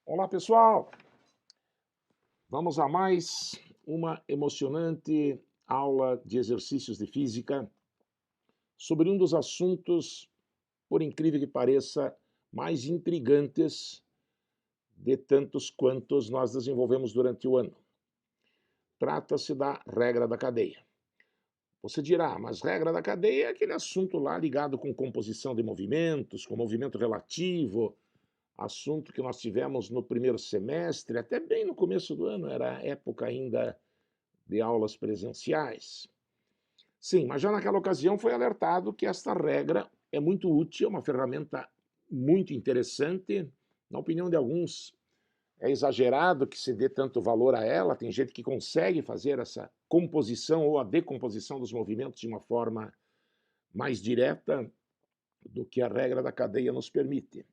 Olá, pessoal! Vamos a mais uma emocionante aula de exercícios de física sobre um dos assuntos, por incrível que pareça, mais intrigantes de tantos quantos nós desenvolvemos durante o ano. Trata-se da regra da cadeia. Você dirá, mas regra da cadeia é aquele assunto lá ligado com composição de movimentos, com movimento relativo, assunto que nós tivemos no primeiro semestre, até bem no começo do ano, era época ainda de aulas presenciais. Sim, mas já naquela ocasião foi alertado que esta regra é muito útil, é uma ferramenta muito interessante. Na opinião de alguns, é exagerado que se dê tanto valor a ela, tem gente que consegue fazer essa composição ou a decomposição dos movimentos de uma forma mais direta do que a regra da cadeia nos permite.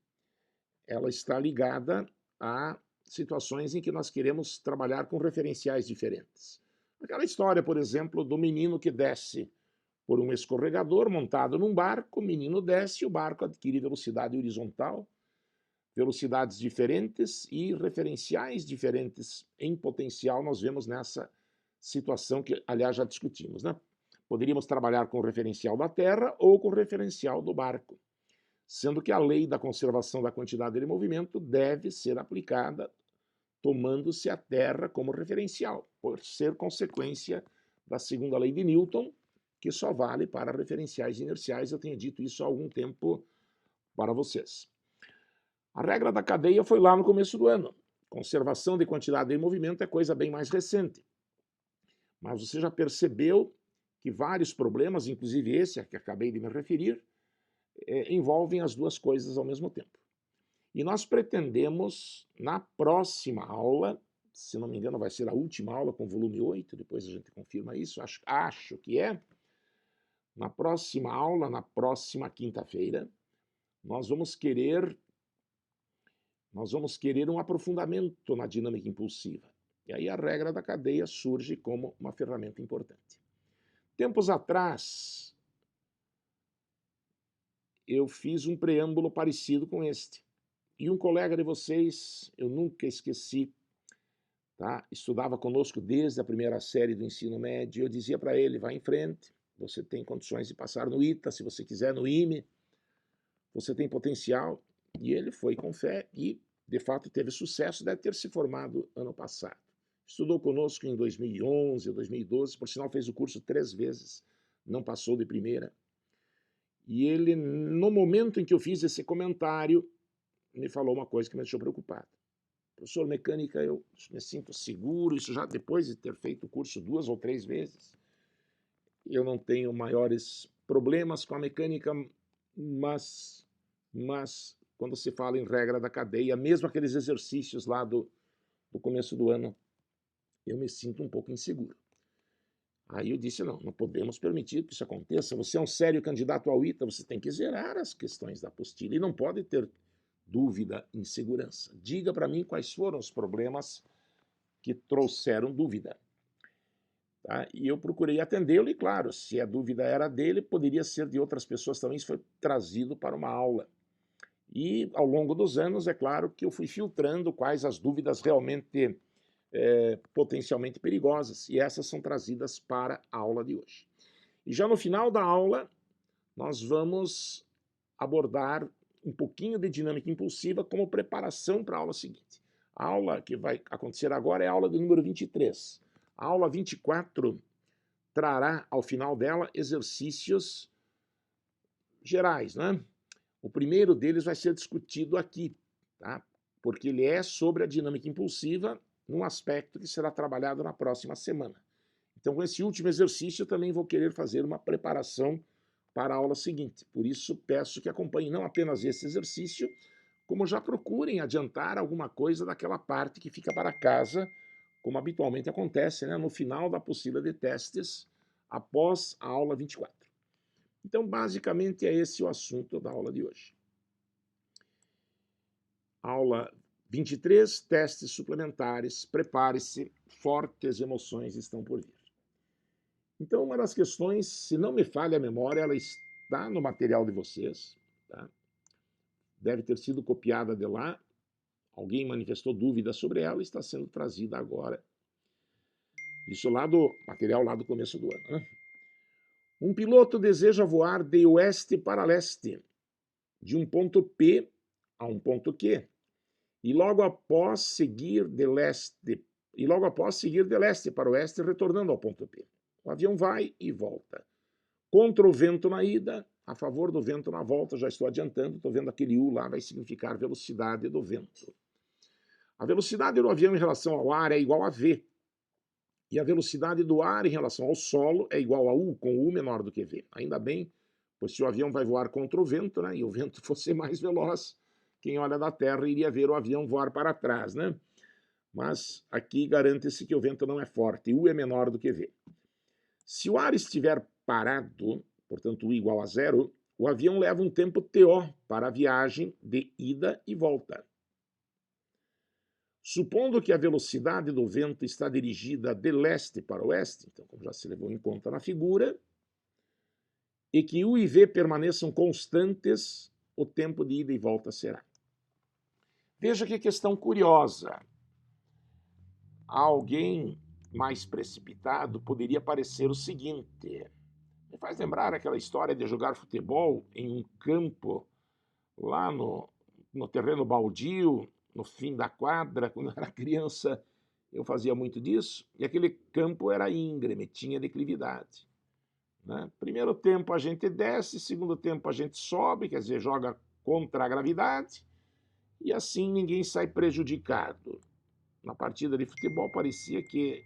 Ela está ligada a situações em que nós queremos trabalhar com referenciais diferentes. Aquela história, por exemplo, do menino que desce por um escorregador montado num barco, o menino desce e o barco adquire velocidade horizontal, velocidades diferentes e referenciais diferentes em potencial nós vemos nessa situação que, aliás, já discutimos, né? Poderíamos trabalhar com o referencial da Terra ou com o referencial do barco, sendo que a lei da conservação da quantidade de movimento deve ser aplicada tomando-se a Terra como referencial, por ser consequência da segunda lei de Newton, que só vale para referenciais inerciais. Eu tenho dito isso há algum tempo para vocês. A regra da cadeia foi lá no começo do ano. Conservação de quantidade de movimento é coisa bem mais recente. Mas você já percebeu que vários problemas, inclusive esse a que acabei de me referir, envolvem as duas coisas ao mesmo tempo. E nós pretendemos, na próxima aula, se não me engano vai ser a última aula com volume 8, depois a gente confirma isso, acho que é, na próxima aula, na próxima quinta-feira, nós vamos querer um aprofundamento na dinâmica impulsiva. E aí a regra da cadeia surge como uma ferramenta importante. Tempos atrás, eu fiz um preâmbulo parecido com este. E um colega de vocês, eu nunca esqueci, tá? Estudava conosco desde a primeira série do ensino médio, eu dizia para ele, vai em frente, você tem condições de passar no ITA, se você quiser no IME, você tem potencial. E ele foi com fé e, de fato, teve sucesso, deve ter se formado ano passado. Estudou conosco em 2011, 2012, por sinal fez o curso 3 vezes, não passou de primeira. E ele, no momento em que eu fiz esse comentário, me falou uma coisa que me deixou preocupado. Professor, mecânica, eu me sinto seguro, isso já depois de ter feito o curso 2 ou 3 vezes. Eu não tenho maiores problemas com a mecânica, mas quando se fala em regra da cadeia, mesmo aqueles exercícios lá do começo do ano, eu me sinto um pouco inseguro. Aí eu disse, não podemos permitir que isso aconteça. Você é um sério candidato ao ITA, você tem que zerar as questões da apostila e não pode ter dúvida, insegurança. Diga para mim quais foram os problemas que trouxeram dúvida. Tá? E eu procurei atendê-lo e, claro, se a dúvida era dele, poderia ser de outras pessoas também, isso foi trazido para uma aula. E, ao longo dos anos, é claro que eu fui filtrando quais as dúvidas realmente potencialmente perigosas, e essas são trazidas para a aula de hoje. E já no final da aula, nós vamos abordar um pouquinho de dinâmica impulsiva como preparação para a aula seguinte. A aula que vai acontecer agora é a aula do número 23. A aula 24 trará, ao final dela, exercícios gerais, né? O primeiro deles vai ser discutido aqui, tá? Porque ele é sobre a dinâmica impulsiva num aspecto que será trabalhado na próxima semana. Então, com esse último exercício, eu também vou querer fazer uma preparação para a aula seguinte. Por isso, peço que acompanhem não apenas esse exercício, como já procurem adiantar alguma coisa daquela parte que fica para casa, como habitualmente acontece, né, no final da apostila de testes, após a aula 24. Então, basicamente, é esse o assunto da aula de hoje. Aula 23, testes suplementares. Prepare-se, fortes emoções estão por vir. Então, uma das questões, se não me falha a memória, ela está no material de vocês, tá? Deve ter sido copiada de lá. Alguém manifestou dúvida sobre ela e está sendo trazida agora. Isso lá do material lá do começo do ano, né? Um piloto deseja voar de oeste para leste, de um ponto P a um ponto Q, e logo após seguir de leste para oeste, retornando ao ponto P. O avião vai e volta. Contra o vento na ida, a favor do vento na volta, já estou adiantando, estou vendo aquele U lá, vai significar velocidade do vento. A velocidade do avião em relação ao ar é igual a V. E a velocidade do ar em relação ao solo é igual a U, com U menor do que V. Ainda bem, pois se o avião vai voar contra o vento, né, e o vento fosse mais veloz, quem olha da Terra iria ver o avião voar para trás, né? Mas aqui garante-se que o vento não é forte, U é menor do que V. Se o ar estiver parado, portanto U igual a zero, o avião leva um tempo TO para a viagem de ida e volta. Supondo que a velocidade do vento está dirigida de leste para oeste, então como já se levou em conta na figura, e que U e V permaneçam constantes, o tempo de ida e volta será. Veja que questão curiosa. A alguém mais precipitado poderia parecer o seguinte: me faz lembrar aquela história de jogar futebol em um campo lá no terreno baldio, no fim da quadra. Quando eu era criança, eu fazia muito disso, e aquele campo era íngreme, tinha declividade, né? Primeiro tempo a gente desce, segundo tempo a gente sobe, quer dizer, joga contra a gravidade, e assim ninguém sai prejudicado. Na partida de futebol parecia que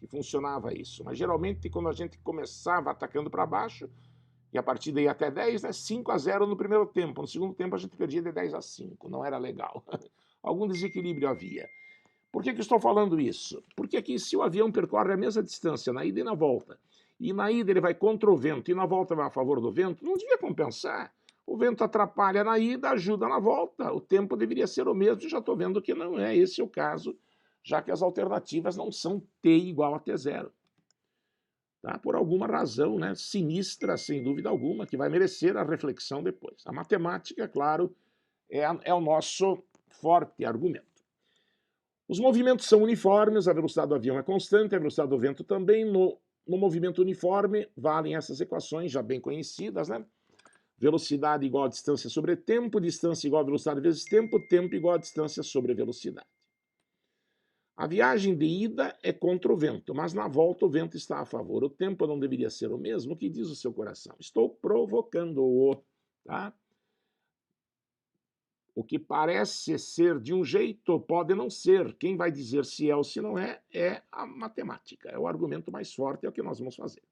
funcionava isso, mas geralmente quando a gente começava atacando para baixo, e a partida ia até 10, né, 5-0 no primeiro tempo, no segundo tempo a gente perdia de 10-5, não era legal. Algum desequilíbrio havia. Por que estou falando isso? Porque aqui, se o avião percorre a mesma distância na ida e na volta, e na ida ele vai contra o vento e na volta vai a favor do vento, não devia compensar. O vento atrapalha na ida, ajuda na volta. O tempo deveria ser o mesmo, e já estou vendo que não é esse o caso, já que as alternativas não são T igual a T0. Tá? Por alguma razão, né, sinistra, sem dúvida alguma, que vai merecer a reflexão depois. A matemática, claro, é o nosso forte argumento. Os movimentos são uniformes, a velocidade do avião é constante, a velocidade do vento também. No movimento uniforme, valem essas equações já bem conhecidas, né? Velocidade igual a distância sobre tempo, distância igual a velocidade vezes tempo, tempo igual a distância sobre velocidade. A viagem de ida é contra o vento, mas na volta o vento está a favor. O tempo não deveria ser o mesmo? O que diz o seu coração? Estou provocando-o, tá? O que parece ser de um jeito pode não ser. Quem vai dizer se é ou se não é a matemática. É o argumento mais forte, é o que nós vamos fazer.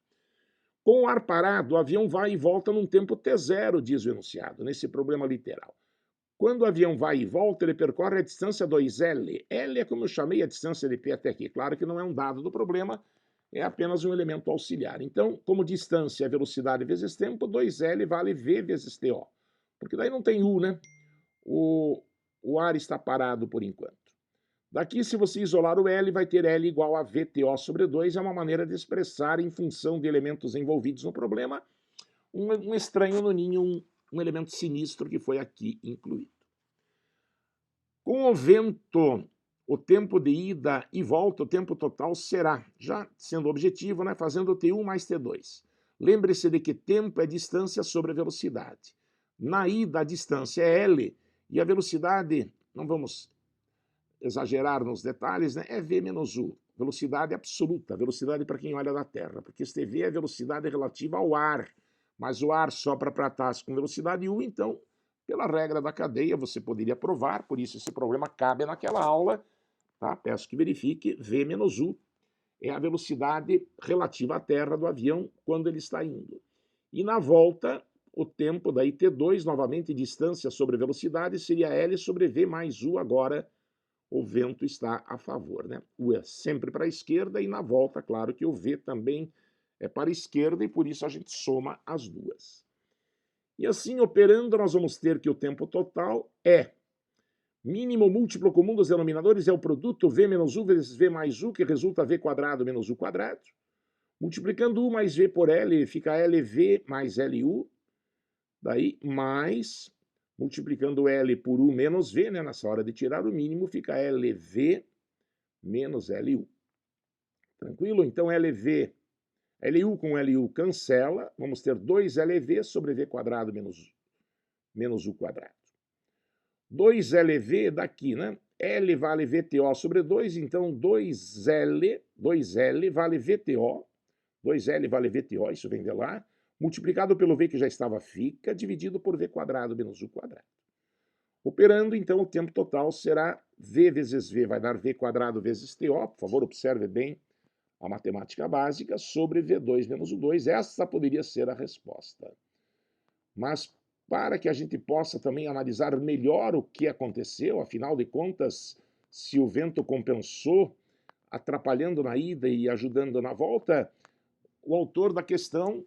Com o ar parado, o avião vai e volta num tempo T0, diz o enunciado, nesse problema literal. Quando o avião vai e volta, ele percorre a distância 2L. L é como eu chamei a distância de P até aqui. Claro que não é um dado do problema, é apenas um elemento auxiliar. Então, como distância é velocidade vezes tempo, 2L vale V vezes TO. Porque daí não tem U, né? O ar está parado por enquanto. Daqui, se você isolar o L, vai ter L igual a VTO sobre 2, é uma maneira de expressar, em função de elementos envolvidos no problema, um estranho no ninho, um elemento sinistro que foi aqui incluído. Com o vento, o tempo de ida e volta, o tempo total será, já sendo objetivo, né, fazendo T1 mais T2. Lembre-se de que tempo é distância sobre velocidade. Na ida, a distância é L, e a velocidade, não vamos exagerar nos detalhes, né, é V menos U. Velocidade absoluta, velocidade para quem olha da Terra, porque este V é velocidade relativa ao ar, mas o ar sopra para trás com velocidade U, então, pela regra da cadeia, você poderia provar, por isso esse problema cabe naquela aula, tá? Peço que verifique, V menos U é a velocidade relativa à Terra do avião quando ele está indo. E na volta, o tempo daí T2, novamente distância sobre velocidade, seria L sobre V mais U. Agora o vento está a favor, né? U é sempre para a esquerda, e na volta, claro que o V também é para a esquerda, e por isso a gente soma as duas. E assim, operando, nós vamos ter que o tempo total é mínimo múltiplo comum dos denominadores é o produto V menos U vezes V mais U, que resulta V quadrado menos U quadrado. Multiplicando U mais V por L, fica LV mais LU. Daí, mais Multiplicando L por U menos V, né? Nessa hora de tirar o mínimo, fica LV menos LU. Tranquilo? Então LV, LU com LU cancela, vamos ter 2LV sobre V quadrado menos U quadrado. 2LV daqui, né? L vale VTO sobre 2, então 2L vale VTO, 2L vale VTO, isso vem de lá, multiplicado pelo V que já estava fica, dividido por V quadrado menos U quadrado. Operando, então, o tempo total será V vezes V, vai dar V quadrado vezes TO, por favor, observe bem a matemática básica, sobre V2 menos U2, essa poderia ser a resposta. Mas para que a gente possa também analisar melhor o que aconteceu, afinal de contas, se o vento compensou, atrapalhando na ida e ajudando na volta, o autor da questão,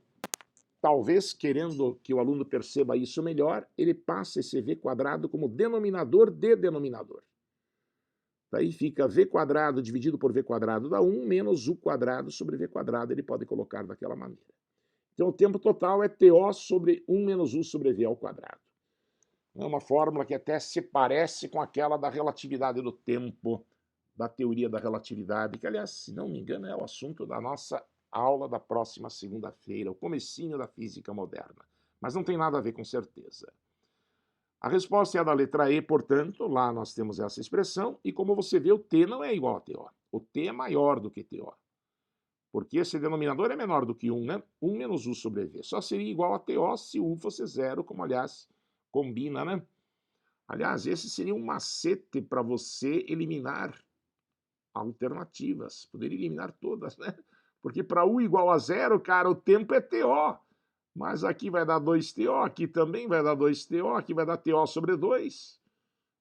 talvez querendo que o aluno perceba isso melhor, ele passa esse V quadrado como denominador de denominador. Daí fica V quadrado dividido por V quadrado dá 1 menos U quadrado sobre V quadrado, ele pode colocar daquela maneira. Então o tempo total é TO sobre 1 menos U sobre V ao quadrado. É uma fórmula que até se parece com aquela da relatividade do tempo, da teoria da relatividade, que aliás, se não me engano, é o assunto da nossa aula da próxima segunda-feira, o comecinho da física moderna. Mas não tem nada a ver com certeza. A resposta é a da letra E, portanto, lá nós temos essa expressão, e como você vê, o T não é igual a TO. O T é maior do que TO. Porque esse denominador é menor do que 1, né? 1 menos U sobre V. Só seria igual a TO se U fosse 0, como, aliás, combina, né? Aliás, esse seria um macete para você eliminar alternativas. Poderia eliminar todas, né? Porque para U igual a 0, cara, o tempo é TO. Mas aqui vai dar 2TO, aqui também vai dar 2TO, aqui vai dar TO sobre 2.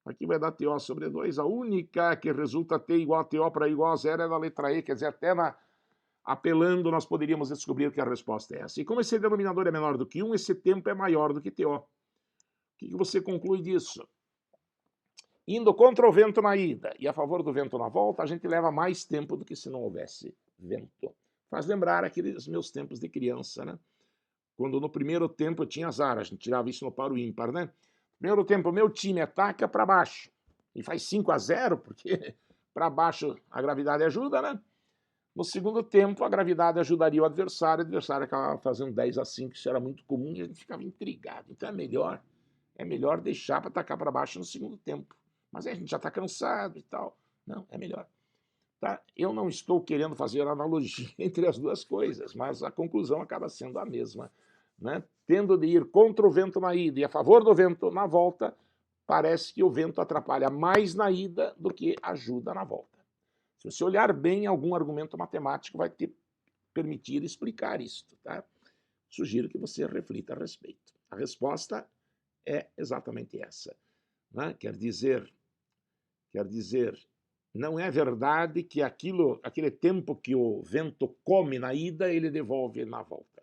Aqui vai dar TO sobre 2. A única que resulta T igual a TO para igual a 0 é da letra E, quer dizer, até apelando, nós poderíamos descobrir que a resposta é essa. E como esse denominador é menor do que 1, esse tempo é maior do que TO. O que você conclui disso? Indo contra o vento na ida e a favor do vento na volta, a gente leva mais tempo do que se não houvesse vento. Faz lembrar aqueles meus tempos de criança, né? Quando no primeiro tempo eu tinha azar, a gente tirava isso no par ímpar, né? Primeiro tempo, meu time ataca para baixo e faz 5-0, porque para baixo a gravidade ajuda, né? No segundo tempo, a gravidade ajudaria o adversário acabava fazendo 10-5, isso era muito comum e a gente ficava intrigado. Então é melhor deixar para atacar para baixo no segundo tempo. Mas aí a gente já está cansado e tal. Não, é melhor. Tá? Eu não estou querendo fazer analogia entre as duas coisas, mas a conclusão acaba sendo a mesma. Né? Tendo de ir contra o vento na ida e a favor do vento na volta, parece que o vento atrapalha mais na ida do que ajuda na volta. Se você olhar bem, algum argumento matemático vai te permitir explicar isso. Tá? Sugiro que você reflita a respeito. A resposta é exatamente essa. Né? Quer dizer, não é verdade que aquele tempo que o vento come na ida, ele devolve na volta.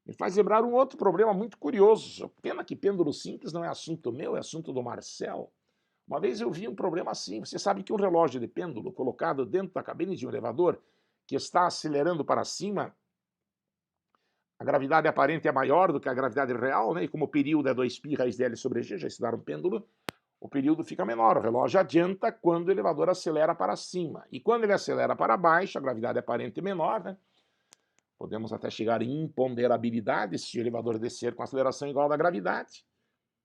Me faz lembrar um outro problema muito curioso. Pena que pêndulo simples não é assunto meu, é assunto do Marcel. Uma vez eu vi um problema assim. Você sabe que um relógio de pêndulo colocado dentro da cabine de um elevador que está acelerando para cima, a gravidade aparente é maior do que a gravidade real, né? E como o período é 2π raiz de L sobre G, já estudaram pêndulo, o período fica menor. O relógio adianta quando o elevador acelera para cima. E quando ele acelera para baixo, a gravidade aparente é menor, né? Podemos até chegar em imponderabilidade se o elevador descer com aceleração igual à da gravidade.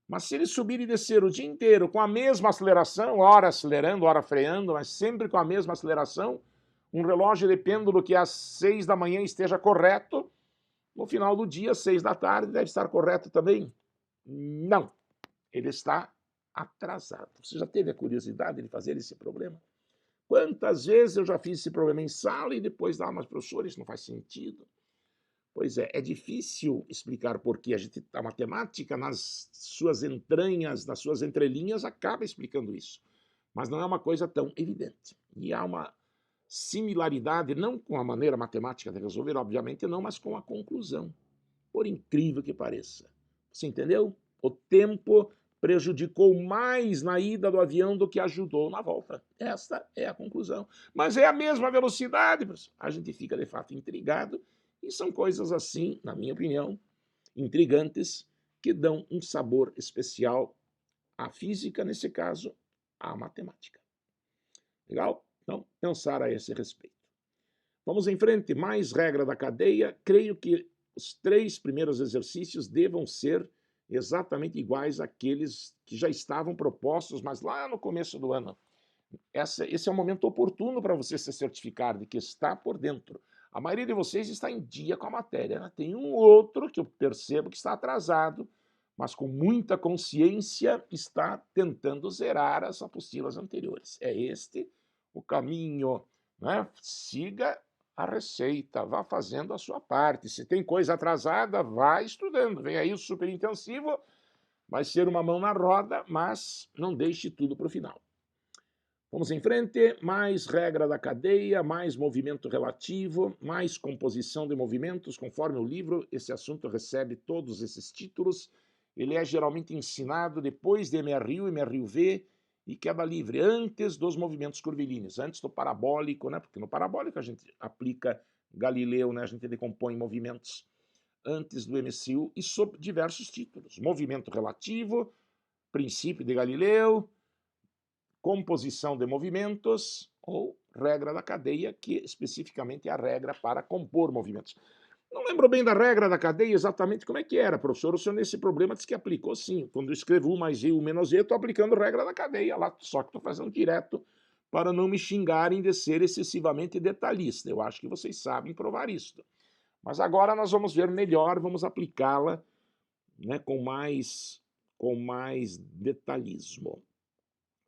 Mas se ele subir e descer o dia inteiro com a mesma aceleração, ora acelerando, ora freando, mas sempre com a mesma aceleração, um relógio de pêndulo que às 6 da manhã esteja correto, no final do dia, 6 da tarde, deve estar correto também? Não. Ele está atrasado. Você já teve a curiosidade de fazer esse problema? Quantas vezes eu já fiz esse problema em sala e depois dá, mas professor, isso não faz sentido. Pois é difícil explicar por que a matemática, nas suas entranhas, nas suas entrelinhas, acaba explicando isso. Mas não é uma coisa tão evidente. E há uma similaridade, não com a maneira matemática de resolver, obviamente não, mas com a conclusão. Por incrível que pareça. Você entendeu? O tempo prejudicou mais na ida do avião do que ajudou na volta. Esta é a conclusão. Mas é a mesma velocidade. A gente fica, de fato, intrigado. E são coisas assim, na minha opinião, intrigantes, que dão um sabor especial à física, nesse caso, à matemática. Legal? Então, pensar a esse respeito. Vamos em frente, mais regra da cadeia. Creio que os 3 primeiros exercícios devam ser exatamente iguais àqueles que já estavam propostos, mas lá no começo do ano. Esse é o momento oportuno para você se certificar de que está por dentro. A maioria de vocês está em dia com a matéria, né? Tem um outro que eu percebo que está atrasado, mas com muita consciência está tentando zerar as apostilas anteriores. É este o caminho, né? Siga a receita, vá fazendo a sua parte. Se tem coisa atrasada, vá estudando. Vem aí o super intensivo, vai ser uma mão na roda, mas não deixe tudo para o final. Vamos em frente, mais regra da cadeia, mais movimento relativo, mais composição de movimentos. Conforme o livro, esse assunto recebe todos esses títulos. Ele é geralmente ensinado depois de MRU, MRUV e queda livre, antes dos movimentos curvilíneos, antes do parabólico, né? Porque no parabólico a gente aplica Galileu, né? A gente decompõe movimentos antes do MCU e sob diversos títulos. Movimento relativo, princípio de Galileu, composição de movimentos ou regra da cadeia, que especificamente é a regra para compor movimentos. Não lembro bem da regra da cadeia exatamente como é que era, professor. O senhor nesse problema disse que aplicou sim. Quando eu escrevo U mais I, U menos E, estou aplicando regra da cadeia lá, só que estou fazendo direto para não me xingarem de ser excessivamente detalhista. Eu acho que vocês sabem provar isso. Mas agora nós vamos ver melhor, vamos aplicá-la, né, com mais detalhismo.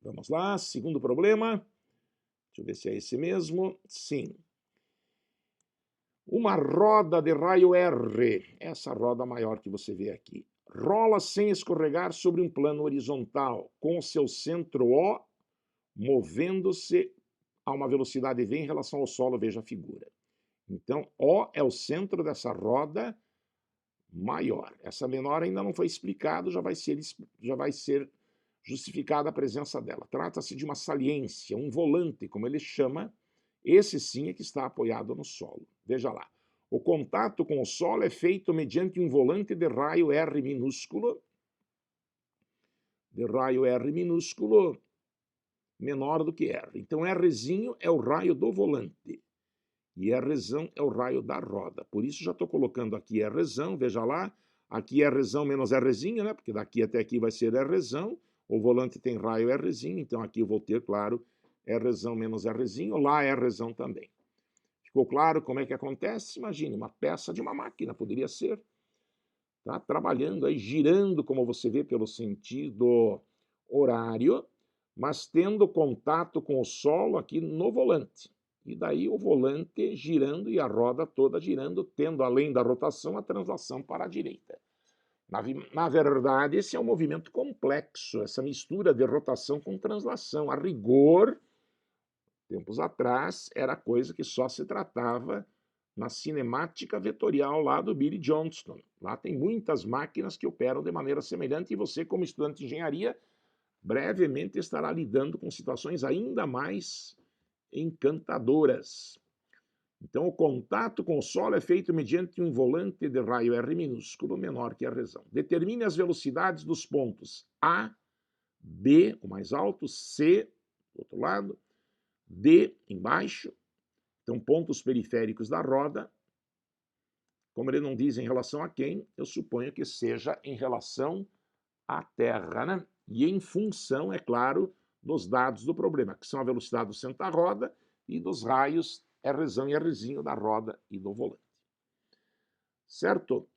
Vamos lá, segundo problema. Deixa eu ver se é esse mesmo. Sim. Uma roda de raio R, essa roda maior que você vê aqui, rola sem escorregar sobre um plano horizontal, com o seu centro O movendo-se a uma velocidade V em relação ao solo, veja a figura. Então, O é o centro dessa roda maior. Essa menor ainda não foi explicado, já vai ser justificada a presença dela. Trata-se de uma saliência, um volante, como ele chama. Esse sim é que está apoiado no solo. Veja lá. O contato com o solo é feito mediante um volante de raio R minúsculo, menor do que R. Então, Rzinho é o raio do volante e Rzão é o raio da roda. Por isso, já estou colocando aqui Rzão, veja lá. Aqui Rzão menos Rzinho, né? Porque daqui até aqui vai ser Rzão. O volante tem raio Rzinho, então aqui eu vou ter, claro, Rzão menos Rzinho, lá Rzão também. Ficou claro como é que acontece? Imagine, uma peça de uma máquina, poderia ser. Tá trabalhando aí, girando, como você vê, pelo sentido horário, mas tendo contato com o solo aqui no volante. E daí o volante girando e a roda toda girando, tendo, além da rotação, a translação para a direita. Na verdade, esse é um movimento complexo, essa mistura de rotação com translação. A rigor, tempos atrás, era coisa que só se tratava na cinemática vetorial lá do Billy Johnston. Lá tem muitas máquinas que operam de maneira semelhante e você, como estudante de engenharia, brevemente estará lidando com situações ainda mais encantadoras. Então, o contato com o solo é feito mediante um volante de raio R minúsculo menor que a Rzão. Determine as velocidades dos pontos A, B, o mais alto, C, do outro lado, D, embaixo. Então, pontos periféricos da roda. Como ele não diz em relação a quem, eu suponho que seja em relação à Terra, né? E em função, é claro, dos dados do problema, que são a velocidade do centro da roda e dos raios Rzão e Rzinho da roda e do volante. Certo?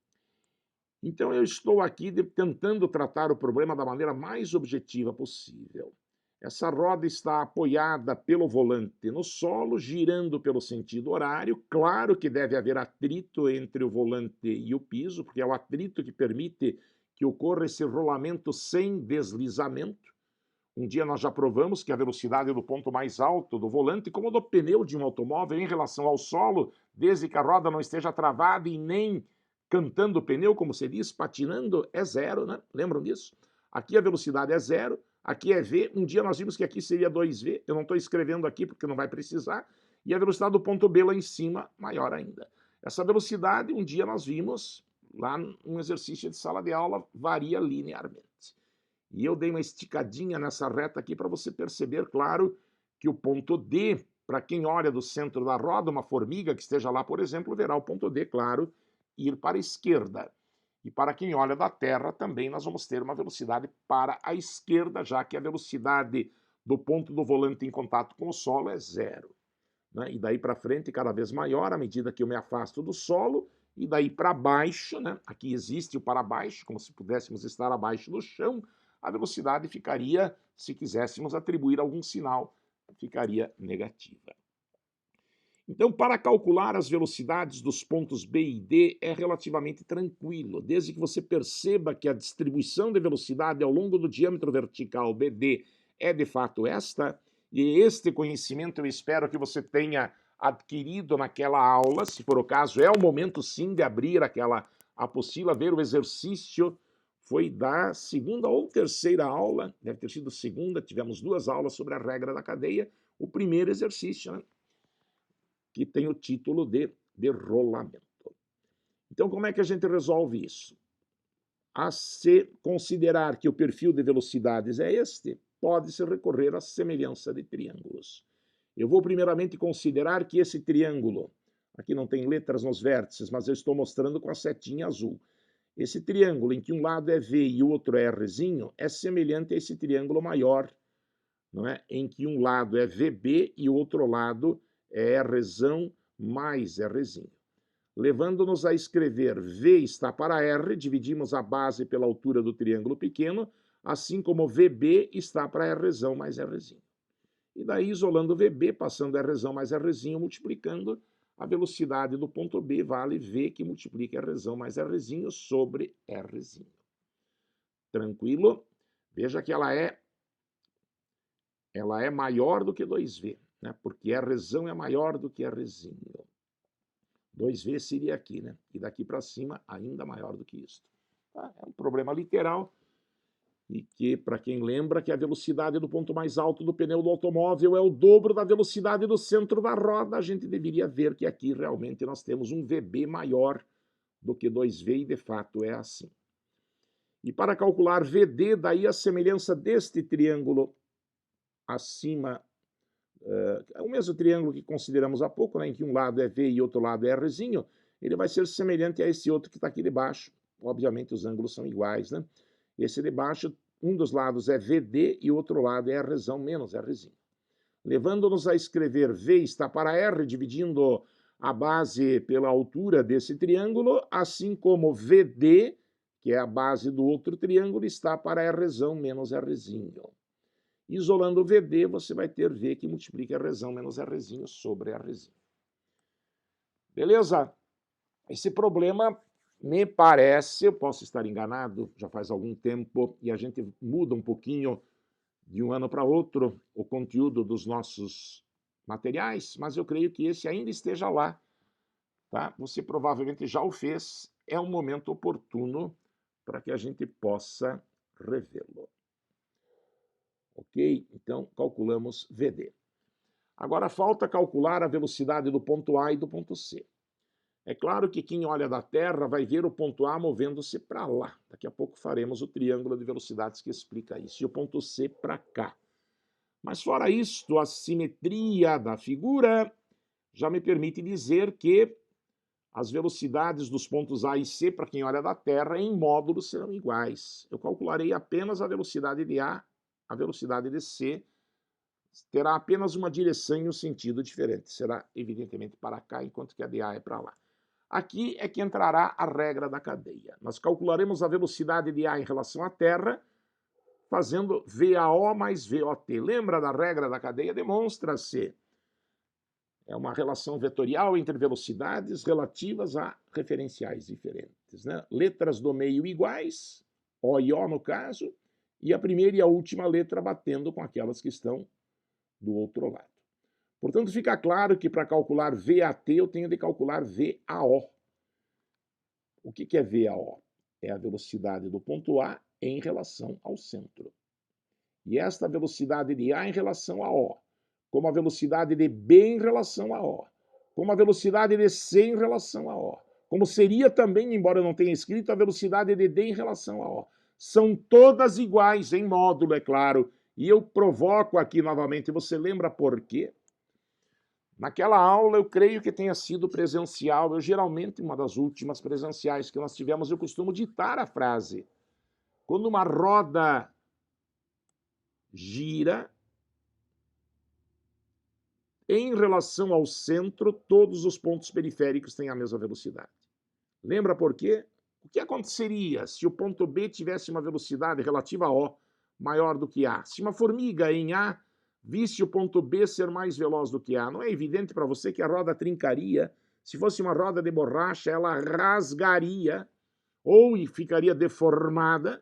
Então eu estou aqui tentando tratar o problema da maneira mais objetiva possível. Essa roda está apoiada pelo volante no solo, girando pelo sentido horário. Claro que deve haver atrito entre o volante e o piso, porque é o atrito que permite que ocorra esse rolamento sem deslizamento. Um dia nós já provamos que a velocidade do ponto mais alto do volante, como do pneu de um automóvel em relação ao solo, desde que a roda não esteja travada e nem cantando o pneu, como se diz, patinando, é zero, né? Lembram disso? Aqui a velocidade é zero, aqui é V. Um dia nós vimos que aqui seria 2V, eu não estou escrevendo aqui porque não vai precisar, e a velocidade do ponto B lá em cima, maior ainda. Essa velocidade, um dia nós vimos, lá num exercício de sala de aula, varia linearmente. E eu dei uma esticadinha nessa reta aqui para você perceber, claro, que o ponto D, para quem olha do centro da roda, uma formiga que esteja lá, por exemplo, verá o ponto D, claro, ir para a esquerda. E para quem olha da Terra, também nós vamos ter uma velocidade para a esquerda, já que a velocidade do ponto do volante em contato com o solo é zero. Né? E daí para frente, cada vez maior, à medida que eu me afasto do solo, e daí para baixo, né? Aqui existe o para baixo, como se pudéssemos estar abaixo do chão, a velocidade ficaria, se quiséssemos atribuir algum sinal, ficaria negativa. Então, para calcular as velocidades dos pontos B e D é relativamente tranquilo, desde que você perceba que a distribuição de velocidade ao longo do diâmetro vertical BD é de fato esta, e este conhecimento eu espero que você tenha adquirido naquela aula, se for o caso, é o momento sim de abrir aquela apostila, ver o exercício, foi da segunda ou terceira aula, deve ter sido segunda, tivemos 2 aulas sobre a regra da cadeia, o primeiro exercício, né? Que tem o título de rolamento. Então, como é que a gente resolve isso? A se considerar que o perfil de velocidades é este, pode-se recorrer à semelhança de triângulos. Eu vou primeiramente considerar que esse triângulo, aqui não tem letras nos vértices, mas eu estou mostrando com a setinha azul. Esse triângulo em que um lado é V e o outro é Rzinho, é semelhante a esse triângulo maior, não é? Em que um lado é VB e o outro lado é Rzão mais Rzinho. Levando-nos a escrever V está para R, dividimos a base pela altura do triângulo pequeno, assim como VB está para Rzão mais Rzinho. E daí, isolando VB, passando Rzão mais Rzinho, multiplicando, a velocidade do ponto B vale V que multiplica Rzão mais Rzinho sobre Rzinho. Tranquilo? Veja que ela é maior do que 2V, né? Porque Rzão é maior do que Rzinho. 2V seria aqui, né? E daqui para cima, ainda maior do que isso. Tá? É um problema literal e que, para quem lembra, que a velocidade do ponto mais alto do pneu do automóvel é o dobro da velocidade do centro da roda, a gente deveria ver que aqui realmente nós temos um VB maior do que 2V e, de fato, é assim. E para calcular VD, daí a semelhança deste triângulo acima, é o mesmo triângulo que consideramos há pouco, né, em que um lado é V e outro lado é Rzinho, ele vai ser semelhante a esse outro que está aqui debaixo. Obviamente os ângulos são iguais, né? Esse de baixo, um dos lados é VD e o outro lado é Rzão menos Rzinho. Levando-nos a escrever V está para R, dividindo a base pela altura desse triângulo, assim como VD, que é a base do outro triângulo, está para Rzão menos Rzinho. Isolando o VD, você vai ter V que multiplica Rzão menos Rzinho sobre Rzinho. Beleza? Esse problema me parece, eu posso estar enganado, já faz algum tempo, e a gente muda um pouquinho de um ano para outro o conteúdo dos nossos materiais, mas eu creio que esse ainda esteja lá. Tá? Você provavelmente já o fez, é um momento oportuno para que a gente possa revê-lo. Ok? Então, calculamos VD. Agora falta calcular a velocidade do ponto A e do ponto C. É claro que quem olha da Terra vai ver o ponto A movendo-se para lá. Daqui a pouco faremos o triângulo de velocidades que explica isso. E o ponto C para cá. Mas fora isto, a simetria da figura já me permite dizer que as velocidades dos pontos A e C, para quem olha da Terra, em módulos serão iguais. Eu calcularei apenas a velocidade de A, a velocidade de C, terá apenas uma direção e um sentido diferente. Será, evidentemente, para cá, enquanto que a de A é para lá. Aqui é que entrará a regra da cadeia. Nós calcularemos a velocidade de A em relação à Terra, fazendo VAO mais VOT. Lembra da regra da cadeia? Demonstra-se. É uma relação vetorial entre velocidades relativas a referenciais diferentes, né? Letras do meio iguais, O e O no caso, e a primeira e a última letra batendo com aquelas que estão do outro lado. Portanto, fica claro que para calcular VAT eu tenho de calcular VAO. O que é VAO? É a velocidade do ponto A em relação ao centro. E esta velocidade de A em relação a O, como a velocidade de B em relação a O, como a velocidade de C em relação a O, como seria também, embora eu não tenha escrito, a velocidade de D em relação a O. São todas iguais em módulo, é claro. E eu provoco aqui novamente, você lembra por quê? Naquela aula, eu creio que tenha sido presencial, eu geralmente, uma das últimas presenciais que nós tivemos, eu costumo ditar a frase. Quando uma roda gira, em relação ao centro, todos os pontos periféricos têm a mesma velocidade. Lembra por quê? O que aconteceria se o ponto B tivesse uma velocidade relativa a O maior do que A? Se uma formiga em A visse o ponto B ser mais veloz do que A, não é evidente para você que a roda trincaria? Se fosse uma roda de borracha, ela rasgaria ou ficaria deformada.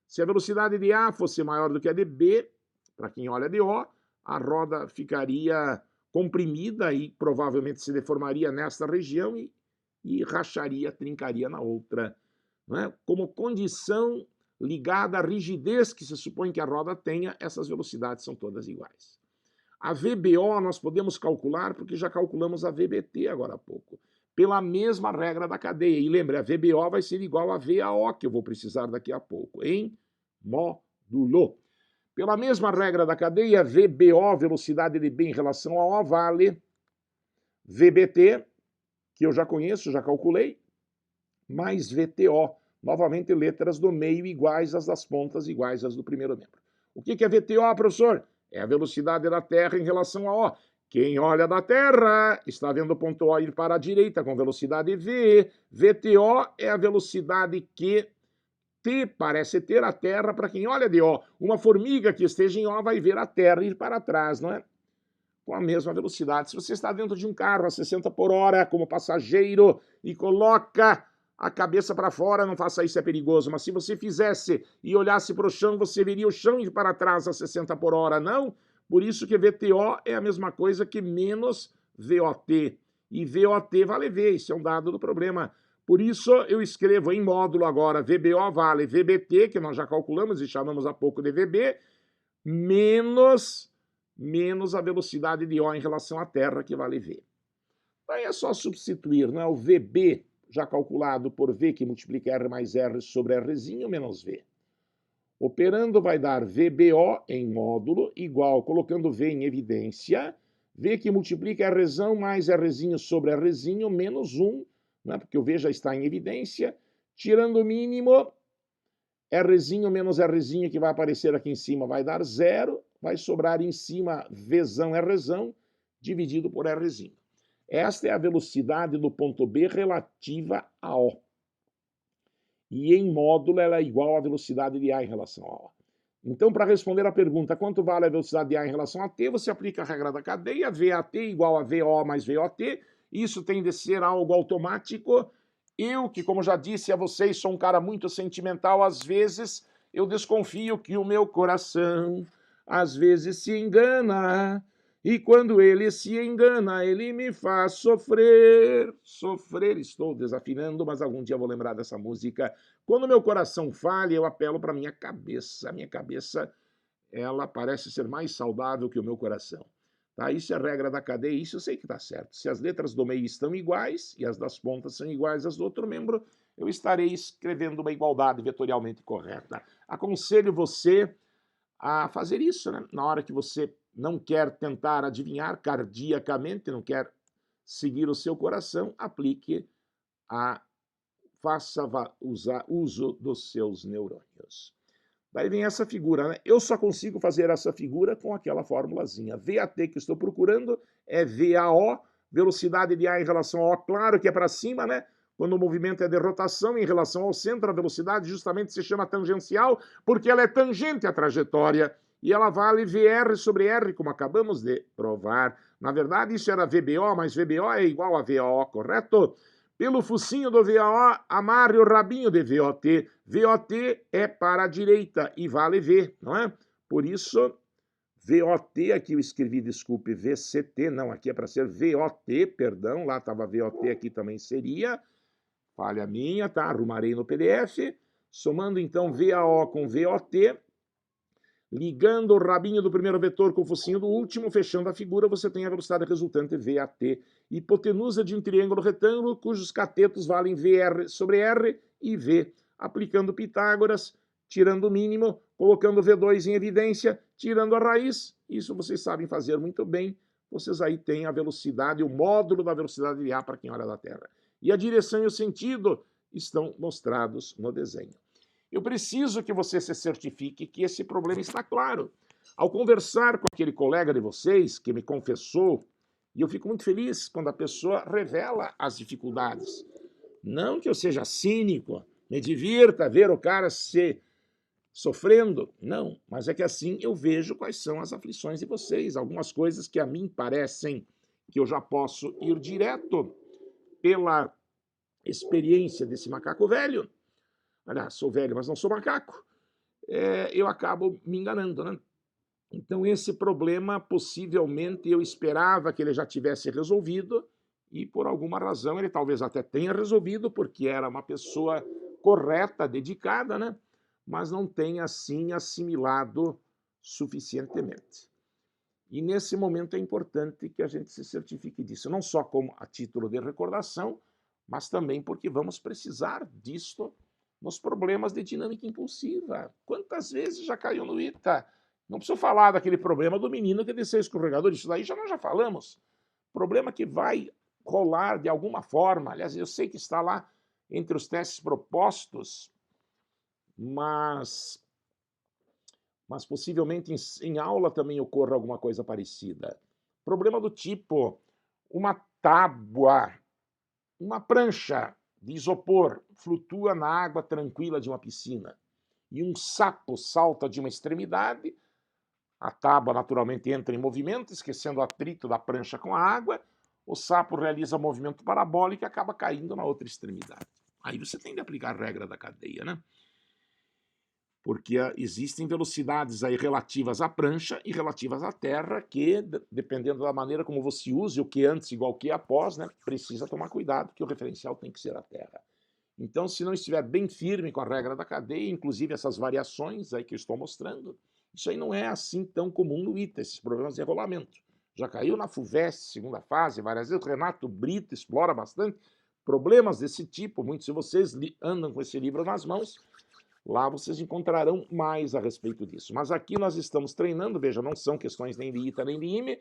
Se a velocidade de A fosse maior do que a de B, para quem olha de O, a roda ficaria comprimida e provavelmente se deformaria nesta região e racharia, trincaria na outra. Não é? Como condição ligada à rigidez que se supõe que a roda tenha, essas velocidades são todas iguais. A VBO nós podemos calcular porque já calculamos a VBT agora há pouco, pela mesma regra da cadeia. E lembre, a VBO vai ser igual a VAO, que eu vou precisar daqui a pouco, em módulo. Pela mesma regra da cadeia, VBO, velocidade de B em relação a O, vale VBT, que eu já conheço, já calculei, mais VTO. Novamente, letras do meio iguais às das pontas, iguais às do primeiro membro. O que é VTO, professor? É a velocidade da Terra em relação a O. Quem olha da Terra está vendo o ponto O ir para a direita com velocidade V. VTO é a velocidade que T parece ter a Terra para quem olha de O. Uma formiga que esteja em O vai ver a Terra ir para trás, não é? Com a mesma velocidade. Se você está dentro de um carro a 60 por hora como passageiro e coloca a cabeça para fora, não faça isso, é perigoso. Mas se você fizesse e olhasse para o chão, você veria o chão ir para trás a 60 por hora, não? Por isso que VTO é a mesma coisa que menos VOT. E VOT vale V, isso é um dado do problema. Por isso eu escrevo em módulo agora, VBO vale VBT, que nós já calculamos e chamamos há pouco de VB, menos a velocidade de O em relação à Terra, que vale V. Aí é só substituir, não é? O VB, já calculado por V, que multiplica R mais R sobre Rzinho, menos V. Operando vai dar VBO em módulo, igual, colocando V em evidência, V que multiplica Rzão mais Rzinho sobre Rzinho, menos 1, né? Porque o V já está em evidência, tirando o mínimo, Rzinho menos Rzinho, que vai aparecer aqui em cima, vai dar 0, vai sobrar em cima Vzão Rzão, dividido por Rzinho. Esta é a velocidade do ponto B relativa a O. E em módulo ela é igual à velocidade de A em relação a O. Então, para responder a pergunta quanto vale a velocidade de A em relação a T, você aplica a regra da cadeia, VAT igual a VO mais VOT, isso tem de ser algo automático. Eu, que como já disse a vocês, sou um cara muito sentimental, às vezes eu desconfio que o meu coração às vezes se engana, e quando ele se engana, ele me faz sofrer. Sofrer, estou desafinando, mas algum dia eu vou lembrar dessa música. Quando meu coração falha, eu apelo para minha cabeça. A minha cabeça, ela parece ser mais saudável que o meu coração. Tá? Isso é regra da cadeia, isso eu sei que está certo. Se as letras do meio estão iguais e as das pontas são iguais às do outro membro, eu estarei escrevendo uma igualdade vetorialmente correta. Aconselho você a fazer isso, né? Na hora que você não quer tentar adivinhar cardiacamente, não quer seguir o seu coração, aplique faça uso dos seus neurônios. Daí vem essa figura, né? Eu só consigo fazer essa figura com aquela formulazinha. VAT que estou procurando é VAO, velocidade de A em relação a O, claro que é para cima, né? Quando o movimento é de rotação em relação ao centro, a velocidade justamente se chama tangencial, porque ela é tangente à trajetória, e ela vale VR sobre R, como acabamos de provar. Na verdade, isso era VBO, mas VBO é igual a VAO, correto? Pelo focinho do VAO, amarre o rabinho de VOT. VOT é para a direita e vale V, não é? Por isso, VOT, aqui eu escrevi, desculpe, VCT, não, aqui é para ser VOT, perdão, lá estava VOT, aqui também seria. Falha minha, tá? Arrumarei no PDF. Somando então VAO com VOT. Ligando o rabinho do primeiro vetor com o focinho do último, fechando a figura, você tem a velocidade resultante VAT. Hipotenusa de um triângulo retângulo, cujos catetos valem VR sobre R e V. Aplicando Pitágoras, tirando o mínimo, colocando V2 em evidência, tirando a raiz. Isso vocês sabem fazer muito bem. Vocês aí têm a velocidade, o módulo da velocidade de A para quem olha da Terra. E a direção e o sentido estão mostrados no desenho. Eu preciso que você se certifique que esse problema está claro. Ao conversar com aquele colega de vocês que me confessou, e eu fico muito feliz quando a pessoa revela as dificuldades. Não que eu seja cínico, me divirta ver o cara se sofrendo, não, mas é que assim eu vejo quais são as aflições de vocês, algumas coisas que a mim parecem que eu já posso ir direto pela experiência desse macaco velho. Aliás, sou velho, mas não sou macaco. Eu acabo me enganando, né? Então, esse problema, possivelmente, eu esperava que ele já tivesse resolvido, e por alguma razão ele talvez até tenha resolvido, porque era uma pessoa correta, dedicada, né? Mas não tenha, assim, assimilado suficientemente. E nesse momento é importante que a gente se certifique disso, não só como a título de recordação, mas também porque vamos precisar disto nos problemas de dinâmica impulsiva. Quantas vezes já caiu no ITA? Não preciso falar daquele problema do menino que desceu escorregador, isso daí nós já falamos. Problema que vai rolar de alguma forma. Aliás, eu sei que está lá entre os testes propostos, mas possivelmente em aula também ocorra alguma coisa parecida. Problema do tipo, uma tábua, uma prancha de isopor flutua na água tranquila de uma piscina e um sapo salta de uma extremidade, a tábua naturalmente entra em movimento, esquecendo o atrito da prancha com a água, o sapo realiza movimento parabólico e acaba caindo na outra extremidade. Aí você tem de aplicar a regra da cadeia, né? Porque existem velocidades aí relativas à prancha e relativas à terra que, dependendo da maneira como você use o que antes igual o que após, né, precisa tomar cuidado, que o referencial tem que ser a terra. Então, se não estiver bem firme com a regra da cadeia, inclusive essas variações aí que eu estou mostrando, isso aí não é assim tão comum no ITA, esses problemas de enrolamento. Já caiu na FUVEST, segunda fase, várias vezes, o Renato Brito explora bastante problemas desse tipo, muitos de vocês andam com esse livro nas mãos. Lá vocês encontrarão mais a respeito disso. Mas aqui nós estamos treinando, veja, não são questões nem de ITA nem de IME,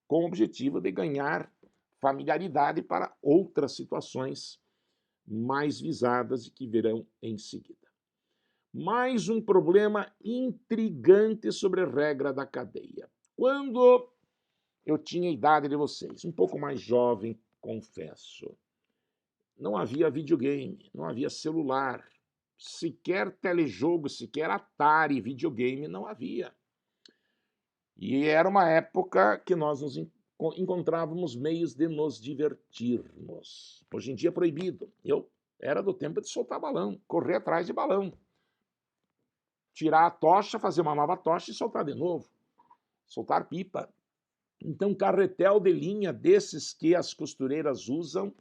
com o objetivo de ganhar familiaridade para outras situações mais visadas e que virão em seguida. Mais um problema intrigante sobre a regra da cadeia. Quando eu tinha a idade de vocês, um pouco mais jovem, confesso, não havia videogame, não havia celular, sequer telejogo, sequer Atari, videogame, não havia. E era uma época que nós nos encontrávamos meios de nos divertirmos. Hoje em dia é proibido. Eu era do tempo de soltar balão, correr atrás de balão. Tirar a tocha, fazer uma nova tocha e soltar de novo. Soltar pipa. Então, carretel de linha desses que as costureiras usam,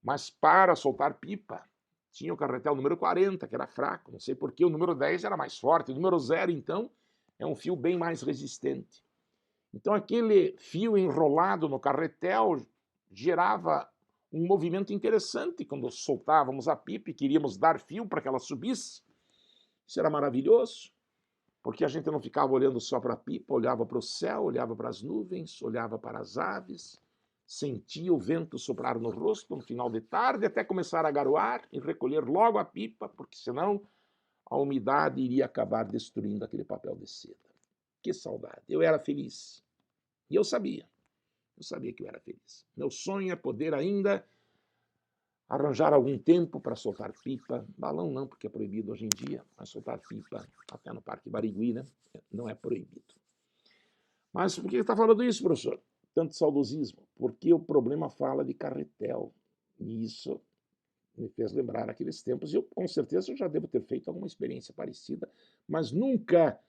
mas para soltar pipa. Tinha o carretel número 40, que era fraco, não sei porquê, o número 10 era mais forte, o número 0, então, é um fio bem mais resistente. Então, aquele fio enrolado no carretel gerava um movimento interessante quando soltávamos a pipa e queríamos dar fio para que ela subisse. Isso era maravilhoso, porque a gente não ficava olhando só para a pipa, olhava para o céu, olhava para as nuvens, olhava para as aves, sentia o vento soprar no rosto no final de tarde, até começar a garoar e recolher logo a pipa, porque senão a umidade iria acabar destruindo aquele papel de seda. Que saudade! Eu era feliz. E eu sabia que eu era feliz. Meu sonho é poder ainda arranjar algum tempo para soltar pipa. Balão não, porque é proibido hoje em dia, mas soltar pipa até no Parque Barigui, né? Não é proibido. Mas por que está falando isso, professor? Tanto saudosismo, porque o problema fala de carretel. E isso me fez lembrar aqueles tempos. E eu, com certeza, eu já devo ter feito alguma experiência parecida, mas nunca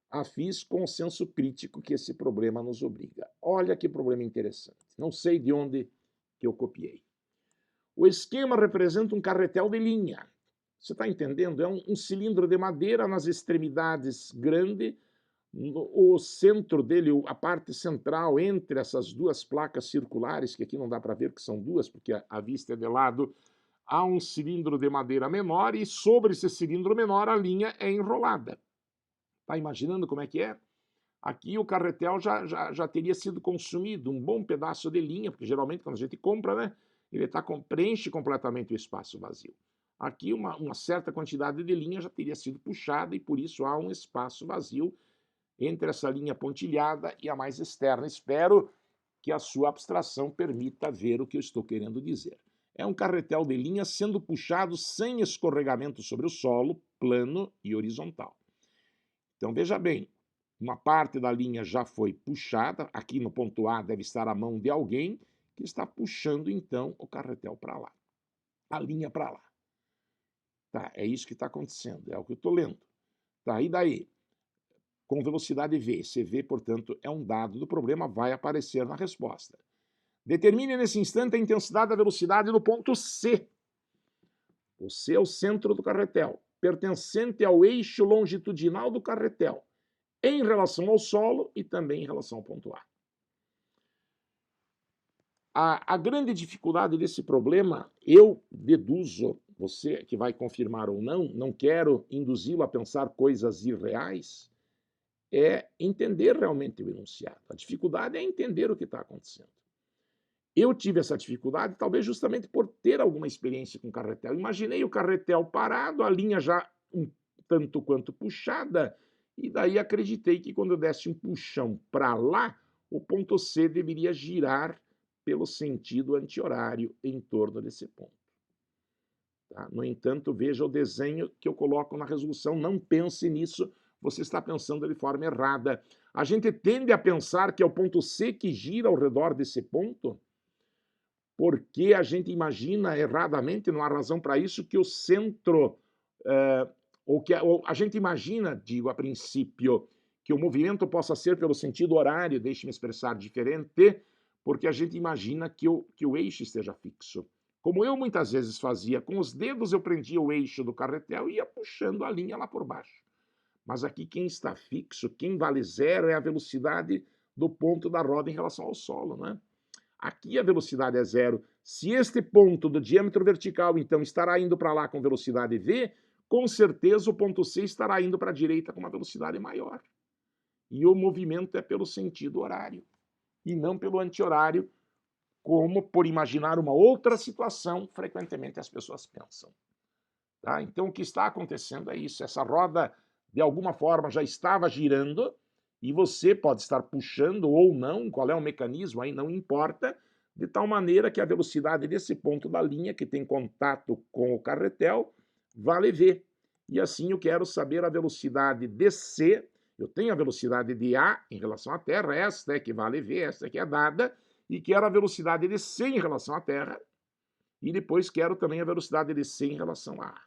a fiz com o senso crítico que esse problema nos obriga. Olha que problema interessante. Não sei de onde que eu copiei. O esquema representa um carretel de linha. Você está entendendo? É um cilindro de madeira nas extremidades grande, o centro dele, a parte central entre essas duas placas circulares, que aqui não dá para ver que são duas, porque a vista é de lado, há um cilindro de madeira menor e sobre esse cilindro menor a linha é enrolada. Tá imaginando como é que é? Aqui o carretel já teria sido consumido, um bom pedaço de linha, porque geralmente quando a gente compra, né, ele preenche completamente o espaço vazio. Aqui uma certa quantidade de linha já teria sido puxada e por isso há um espaço vazio entre essa linha pontilhada e a mais externa. Espero que a sua abstração permita ver o que eu estou querendo dizer. É um carretel de linha sendo puxado sem escorregamento sobre o solo, plano e horizontal. Então veja bem, uma parte da linha já foi puxada, aqui no ponto A deve estar a mão de alguém que está puxando então o carretel para lá, a linha para lá. Tá, é isso que está acontecendo, é o que eu estou lendo. Tá, e daí? Com velocidade v. Esse v, portanto, é um dado do problema, vai aparecer na resposta. Determine nesse instante a intensidade da velocidade no ponto C. O C é o centro do carretel, pertencente ao eixo longitudinal do carretel, em relação ao solo e também em relação ao ponto A. A grande dificuldade desse problema, eu deduzo, você que vai confirmar ou não quero induzi-lo a pensar coisas irreais, é entender realmente o enunciado. A dificuldade é entender o que está acontecendo. Eu tive essa dificuldade, talvez justamente por ter alguma experiência com carretel. Imaginei o carretel parado, a linha já um tanto quanto puxada, e daí acreditei que quando eu desse um puxão para lá, o ponto C deveria girar pelo sentido anti-horário em torno desse ponto. Tá? No entanto, veja o desenho que eu coloco na resolução, não pense nisso, você está pensando de forma errada. A gente tende a pensar que é o ponto C que gira ao redor desse ponto, porque a gente imagina erradamente, não há razão para isso, que o centro, ou a gente imagina, digo a princípio, que o movimento possa ser pelo sentido horário, deixe-me expressar diferente, porque a gente imagina que o eixo esteja fixo. Como eu muitas vezes fazia, com os dedos eu prendia o eixo do carretel e ia puxando a linha lá por baixo. Mas aqui quem está fixo, quem vale zero é a velocidade do ponto da roda em relação ao solo, né? Aqui a velocidade é zero. Se este ponto do diâmetro vertical, então, estará indo para lá com velocidade v, com certeza o ponto C estará indo para a direita com uma velocidade maior. E o movimento é pelo sentido horário, e não pelo anti-horário, como por imaginar uma outra situação, frequentemente as pessoas pensam. Tá? Então, o que está acontecendo é isso. Essa roda, de alguma forma, já estava girando, e você pode estar puxando ou não, qual é o mecanismo, aí não importa, de tal maneira que a velocidade desse ponto da linha, que tem contato com o carretel, vale v. E assim eu quero saber a velocidade de C, eu tenho a velocidade de A em relação à Terra, esta é que vale v, esta é que é dada, e quero a velocidade de C em relação à Terra, e depois quero também a velocidade de C em relação a A.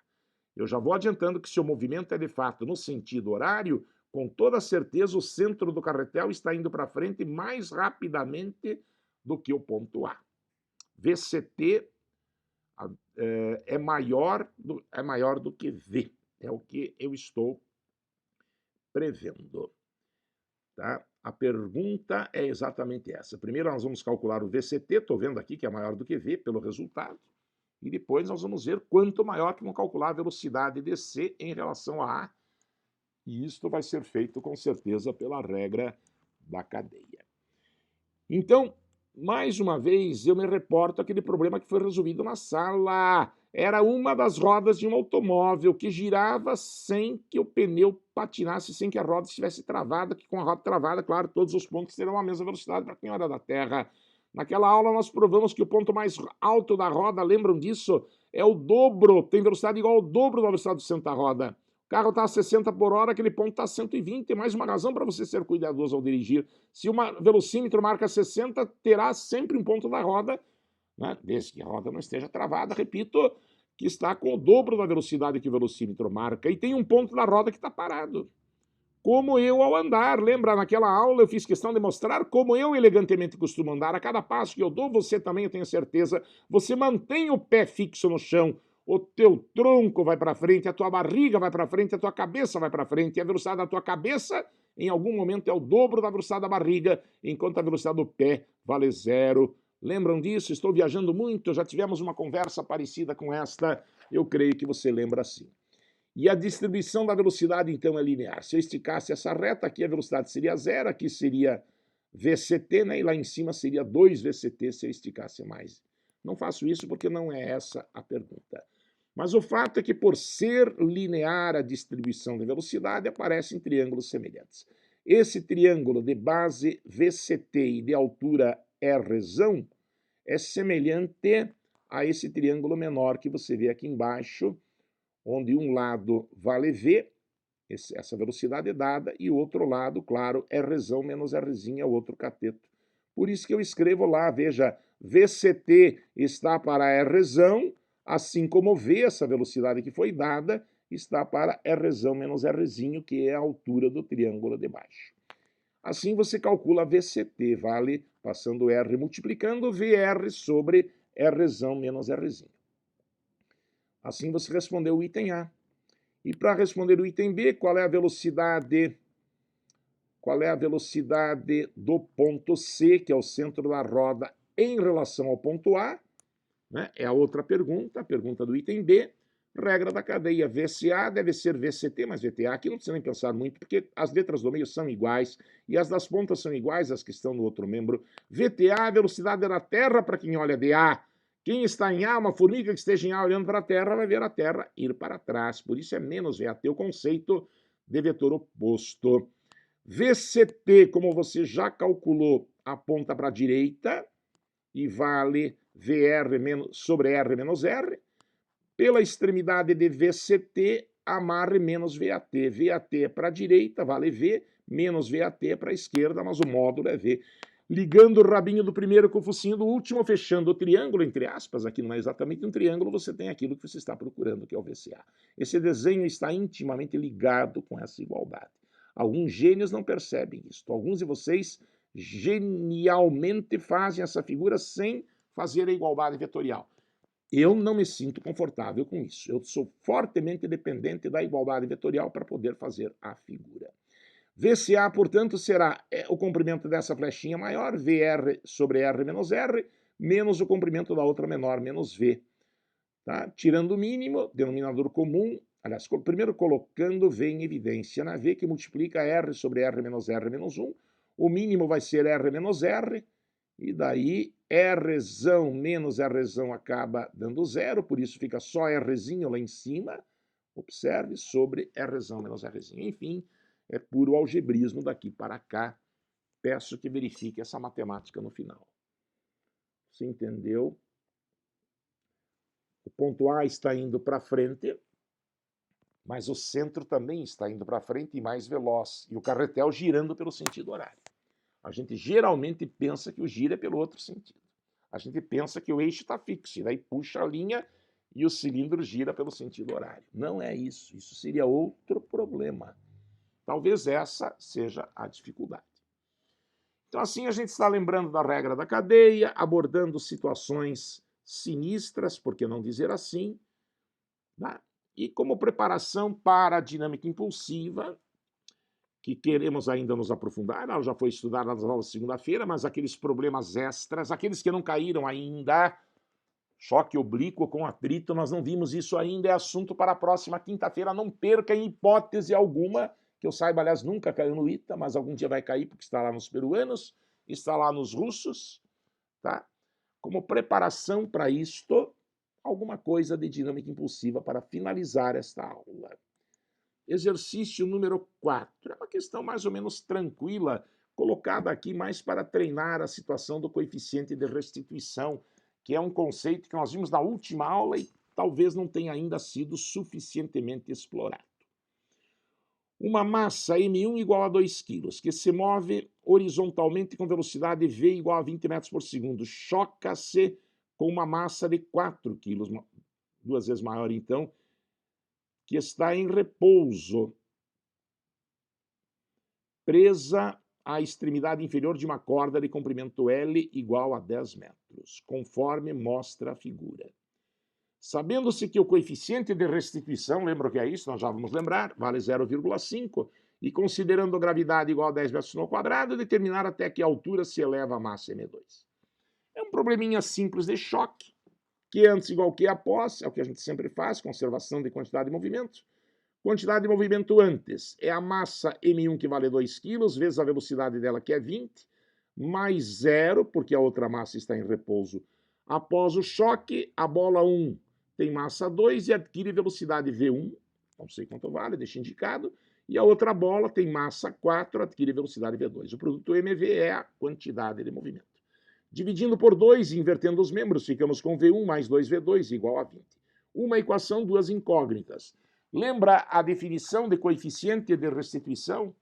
Eu já vou adiantando que se o movimento é de fato no sentido horário, com toda certeza o centro do carretel está indo para frente mais rapidamente do que o ponto A. VCT é maior do que V. É o que eu estou prevendo. Tá? A pergunta é exatamente essa. Primeiro nós vamos calcular o VCT, estou vendo aqui que é maior do que V pelo resultado, e depois nós vamos ver quanto maior que vamos calcular a velocidade de C em relação a A, e isto vai ser feito com certeza pela regra da cadeia. Então, mais uma vez, eu me reporto àquele problema que foi resolvido na sala. Era uma das rodas de um automóvel que girava sem que o pneu patinasse, sem que a roda estivesse travada, que com a roda travada, claro, todos os pontos terão a mesma velocidade para quem olha da Terra. Naquela aula nós provamos que o ponto mais alto da roda, lembram disso? É o dobro, tem velocidade igual ao dobro da velocidade do centro da roda. O carro está a 60 por hora, aquele ponto está a 120, mais uma razão para você ser cuidadoso ao dirigir. Se uma velocímetro marca 60, terá sempre um ponto da roda, né, desde que a roda não esteja travada, repito, que está com o dobro da velocidade que o velocímetro marca, e tem um ponto da roda que está parado. Como eu ao andar, lembra naquela aula eu fiz questão de mostrar como eu elegantemente costumo andar, a cada passo que eu dou, você também, eu tenho certeza, você mantém o pé fixo no chão, o teu tronco vai para frente, a tua barriga vai para frente, a tua cabeça vai para frente, e a velocidade da tua cabeça em algum momento é o dobro da velocidade da barriga, enquanto a velocidade do pé vale 0. Lembram disso? Estou viajando muito, já tivemos uma conversa parecida com esta, eu creio que você lembra sim. E a distribuição da velocidade, então, é linear. Se eu esticasse essa reta, aqui a velocidade seria 0, aqui seria VCT, né? E lá em cima seria 2 VCT se eu esticasse mais. Não faço isso porque não é essa a pergunta. Mas o fato é que, por ser linear a distribuição da velocidade, aparecem triângulos semelhantes. Esse triângulo de base VCT e de altura R é semelhante a esse triângulo menor que você vê aqui embaixo, onde um lado vale V, essa velocidade é dada, e o outro lado, claro, R menos R é o outro cateto. Por isso que eu escrevo lá, veja, VCT está para R, assim como V, essa velocidade que foi dada, está para R menos R, que é a altura do triângulo de baixo. Assim você calcula VCT, vale, passando R multiplicando, VR sobre R menos R. Assim você respondeu o item A. E para responder o item B, qual é a velocidade? Qual é a velocidade do ponto C, que é o centro da roda, em relação ao ponto A? Né? É a outra pergunta, a pergunta do item B. Regra da cadeia, VCA deve ser VCT, mas VTA aqui não precisa nem pensar muito, porque as letras do meio são iguais e as das pontas são iguais às que estão no outro membro. VTA, a velocidade da Terra para quem olha de A. Quem está em A, uma formiga que esteja em A olhando para a Terra, vai ver a Terra ir para trás. Por isso é menos VAT o conceito de vetor oposto. VCT, como você já calculou, aponta para a direita e vale VR sobre R menos R. Pela extremidade de VCT, amarre menos VAT. VAT é para a direita, vale V, menos VAT é para a esquerda, mas o módulo é V. Ligando o rabinho do primeiro com o focinho do último, fechando o triângulo, entre aspas, aqui não é exatamente um triângulo, você tem aquilo que você está procurando, que é o VCA. Esse desenho está intimamente ligado com essa igualdade. Alguns gênios não percebem isso. Alguns de vocês genialmente fazem essa figura sem fazer a igualdade vetorial. Eu não me sinto confortável com isso. Eu sou fortemente dependente da igualdade vetorial para poder fazer a figura. VCA, portanto, será o comprimento dessa flechinha maior, VR sobre R menos R, menos o comprimento da outra menor, menos V. Tá? Tirando o mínimo, denominador comum, aliás, primeiro colocando V em evidência, na V que multiplica R sobre R menos 1, o mínimo vai ser R menos R, e daí R menos R acaba dando 0, por isso fica só Rzinho lá em cima, observe, sobre R menos Rzinho. Enfim, é puro algebrismo daqui para cá. Peço que verifique essa matemática no final. Você entendeu? O ponto A está indo para frente, mas o centro também está indo para frente e mais veloz, e o carretel girando pelo sentido horário. A gente geralmente pensa que o giro é pelo outro sentido. A gente pensa que o eixo está fixo, e daí puxa a linha e o cilindro gira pelo sentido horário. Não é isso. Isso seria outro problema. Talvez essa seja a dificuldade. Então, assim, a gente está lembrando da regra da cadeia, abordando situações sinistras, por que não dizer assim, né? E como preparação para a dinâmica impulsiva, que queremos ainda nos aprofundar, ela já foi estudada nas aulas de segunda-feira, mas aqueles problemas extras, aqueles que não caíram ainda, choque oblíquo com atrito, nós não vimos isso ainda, é assunto para a próxima quinta-feira, não perca em hipótese alguma, que eu saiba, aliás, nunca caiu no ITA, mas algum dia vai cair porque está lá nos peruanos, está lá nos russos, tá? Como preparação para isto, alguma coisa de dinâmica impulsiva para finalizar esta aula. Exercício número 4. É uma questão mais ou menos tranquila, colocada aqui mais para treinar a situação do coeficiente de restituição, que é um conceito que nós vimos na última aula e talvez não tenha ainda sido suficientemente explorado. Uma massa M1 igual a 2 kg, que se move horizontalmente com velocidade V igual a 20 metros por segundo, choca-se com uma massa de 4 kg, 2 vezes maior então, que está em repouso, presa à extremidade inferior de uma corda de comprimento L igual a 10 metros, conforme mostra a figura. Sabendo-se que o coeficiente de restituição, lembra o que é isso? Nós já vamos lembrar, vale 0,5, e considerando a gravidade igual a 10 metros no quadrado, determinar até que altura se eleva a massa M2. É um probleminha simples de choque, Q antes igual Q após, é o que a gente sempre faz, conservação de quantidade de movimento. Quantidade de movimento antes é a massa M1 que vale 2 kg, vezes a velocidade dela que é 20, mais 0, porque a outra massa está em repouso. Após o choque, a bola 1 tem massa 2 e adquire velocidade V1, não sei quanto vale, deixa indicado, e a outra bola tem massa 4, adquire velocidade V2. O produto MV é a quantidade de movimento. Dividindo por 2 e invertendo os membros, ficamos com V1 mais 2V2 igual a 20. Uma equação, duas incógnitas. Lembra a definição de coeficiente de restituição?